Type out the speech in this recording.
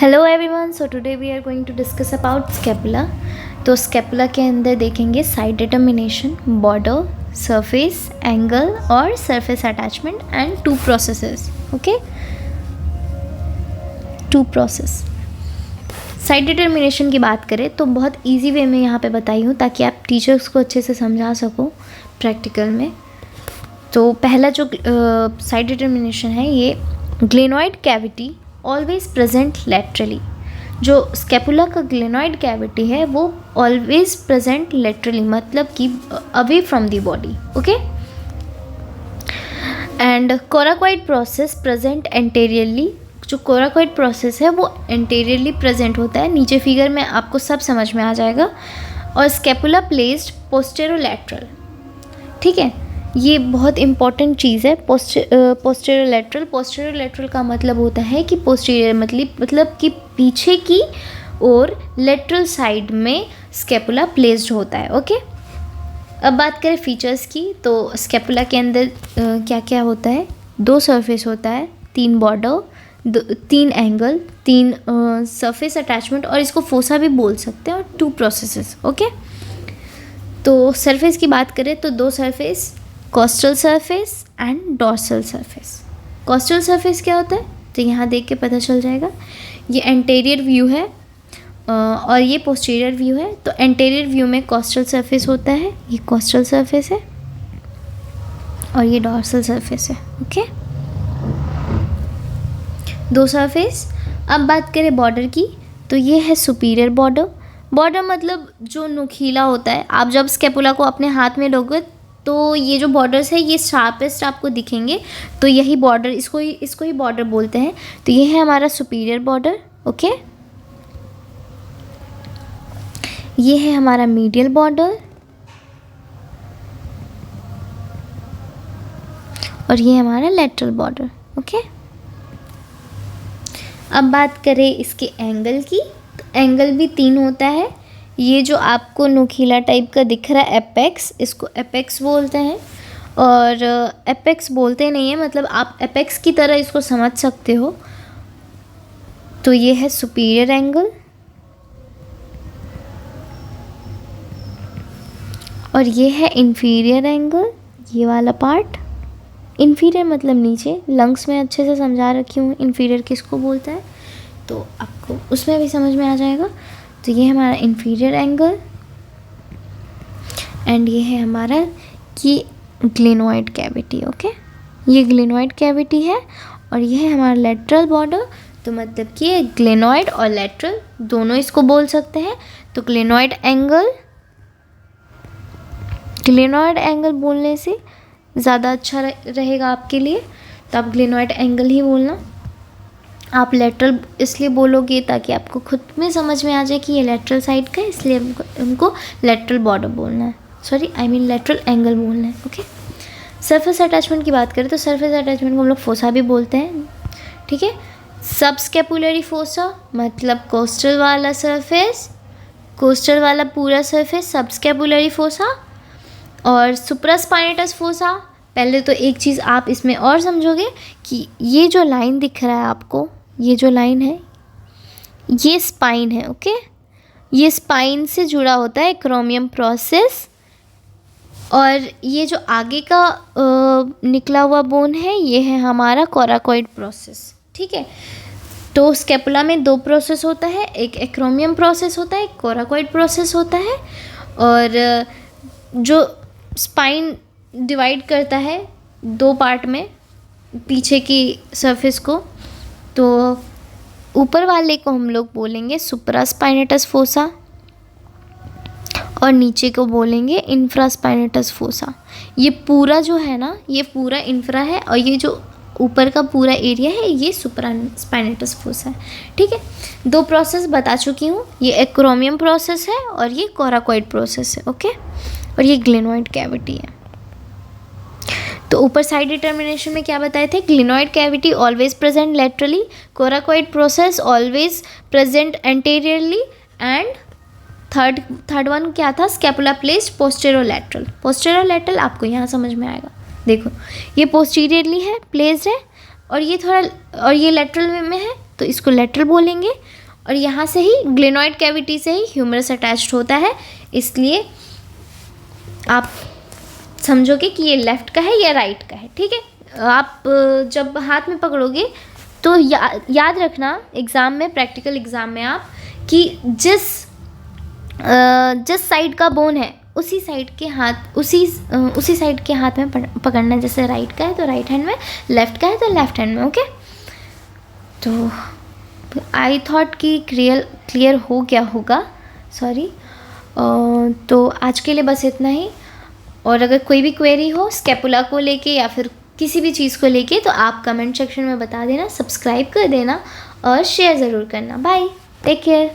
Hello everyone, so today we are going to discuss about scapula. तो scapula के अंदर देखेंगे side determination, border, surface, angle और surface attachment and two processes. Okay, two process. Side determination की बात करें तो बहुत इजी वे में यहाँ पे बताई हूँ ताकि आप टीचर्स को अच्छे से समझा सको प्रैक्टिकल में। तो पहला जो साइड डिटर्मिनेशन है, ये glenoid cavity always present laterally. जो स्कैपुला का ग्लेनॉइड कैविटी है वो ऑलवेज प्रेजेंट लेटरली, मतलब कि away from the body. Okay, and coracoid process present anteriorly. जो कोराकॉइड प्रोसेस है वो एंटेरियरली प्रेजेंट होता है। नीचे फिगर में आपको सब समझ में आ जाएगा। और स्कैपुला प्लेस्ड पोस्टेरोलैटरल। ठीक है, ये बहुत इंपॉर्टेंट चीज़ है। पोस्टेरोलैटरल। पोस्टेरोलैटरल का मतलब होता है कि पोस्टीरियर मतलब कि पीछे की और लेटरल साइड में स्कैपुला प्लेस्ड होता है। ओके, अब बात करें फीचर्स की, तो स्कैपुला के अंदर क्या क्या होता है? 2 सरफेस होता है, 3 बॉर्डर, 3 एंगल, 3 सरफेस अटैचमेंट, और इसको फोसा भी बोल सकते हैं, और 2 प्रोसेसेस। ओके, तो सरफेस की बात करें तो 2 surface, coastal surface and dorsal surface. Coastal surface क्या होता है तो यहाँ देख के पता चल जाएगा। ये एंटेरियर व्यू है और ये पोस्टीरियर व्यू है। तो एंटेरियर व्यू में कोस्टल सरफेस होता है, ये कोस्टल सरफेस है, और ये डॉर्सल सरफेस है। Okay, 2 surface. अब बात करें बॉर्डर की, तो ये है सुपीरियर बॉर्डर। बॉर्डर मतलब जो नुकीला होता है। आप जब स्कैपुला को अपने हाथ में लोगे तो ये जो बॉर्डर्स है ये शार्पेस्ट आपको दिखेंगे, तो यही बॉर्डर, इसको ही बॉर्डर बोलते हैं। तो ये है हमारा सुपीरियर बॉर्डर। ओके, ये है हमारा मीडियल बॉर्डर, और ये हमारा लेटरल बॉर्डर। ओके, अब बात करें इसके एंगल की, तो एंगल भी 3 होता है। ये जो आपको नुकीला टाइप का दिख रहा है एपेक्स, इसको एपेक्स बोलते हैं। और एपेक्स बोलते नहीं है, मतलब आप एपेक्स की तरह इसको समझ सकते हो। तो ये है सुपीरियर एंगल, और ये है इंफीरियर एंगल, ये वाला पार्ट। इंफीरियर मतलब नीचे, लंग्स में अच्छे से समझा रखी हूँ इंफीरियर किसको बोलता है, तो आपको उसमें भी समझ में आ जाएगा। तो ये हमारा इंफीरियर एंगल, एंड ये है हमारा कि ग्लेनॉइड कैविटी। ओके, ये ग्लेनॉइड कैविटी है, और ये है हमारा लेटरल बॉर्डर। तो मतलब कि ग्लेनॉइड और लेटरल दोनों इसको बोल सकते हैं। तो ग्लेनॉइड एंगल बोलने से ज़्यादा अच्छा रहेगा आपके लिए, तो आप ग्लेनॉइड एंगल ही बोलना। आप लेटरल इसलिए बोलोगे ताकि आपको खुद में समझ में आ जाए कि ये लेटरल साइड का है, इसलिए हमको लेटरल बॉर्डर बोलना है, लेटरल एंगल बोलना है। ओके, सरफेस अटैचमेंट की बात करें तो सरफेस अटैचमेंट को हम लोग फोसा भी बोलते हैं। ठीक है, सबस्कैपुलरी फोसा मतलब कोस्टल वाला सरफेस, कोस्टल वाला पूरा सरफेस सबस्कैपुलरी फोसा, और सुप्रास्पाइनेटस फोसा। पहले तो एक चीज़ आप इसमें और समझोगे कि ये जो लाइन दिख रहा है आपको, ये जो लाइन है ये स्पाइन है। ओके, ये स्पाइन से जुड़ा होता है एक्रोमियम प्रोसेस, और ये जो आगे का निकला हुआ बोन है ये है हमारा कोराकॉइड प्रोसेस। ठीक है, तो स्कैपुला में 2 प्रोसेस होता है, एक एक्रोमियम प्रोसेस होता है, एक कोराकॉइड प्रोसेस होता है। और जो स्पाइन डिवाइड करता है 2 पार्ट में पीछे की सरफेस को, तो ऊपर वाले को हम लोग बोलेंगे सुप्रास्पाइनेटस फोसा, और नीचे को बोलेंगे इंफ्रास्पाइनेटस फोसा। ये पूरा जो है ना, ये पूरा इंफ्रा है, और ये जो ऊपर का पूरा एरिया है ये सुप्रास्पाइनेटस फोसा है। ठीक है, 2 प्रोसेस बता चुकी हूँ, ये एक्रोमियम प्रोसेस है और ये कोराकॉइड प्रोसेस है। ओके, और ये ग्लेनॉइड कैविटी है। तो ऊपर साइड डिटर्मिनेशन में क्या बताए थे? Glenoid cavity always present laterally, coracoid process always present anteriorly, and third one क्या था? Scapula placed पोस्टेरोलैटरल। पोस्टेरोलैटरल आपको यहाँ समझ में आएगा। देखो, ये पोस्टीरियरली है, प्लेस्ड है, और ये लेटरल में है, तो इसको लेटरल बोलेंगे। और यहाँ से ही ग्लेनॉइड कैविटी से ही ह्यूमरस अटैच्ड होता है, इसलिए आप समझोगे कि ये लेफ़्ट का है या राइट का है। ठीक है, आप जब हाथ में पकड़ोगे तो याद रखना एग्ज़ाम में, प्रैक्टिकल एग्ज़ाम में आप, कि जिस साइड का बोन है उसी साइड के हाथ में पकड़ना। जैसे राइट का है तो राइट हैंड में, लेफ़्ट का है तो लेफ़्ट हैंड में। ओके, तो आई थॉट कि क्लियर हो गया होगा, सॉरी। तो आज के लिए बस इतना ही। और अगर कोई भी क्वेरी हो स्कैपुला को लेके या फिर किसी भी चीज़ को लेके तो आप कमेंट सेक्शन में बता देना, सब्सक्राइब कर देना और शेयर ज़रूर करना। Bye, take care.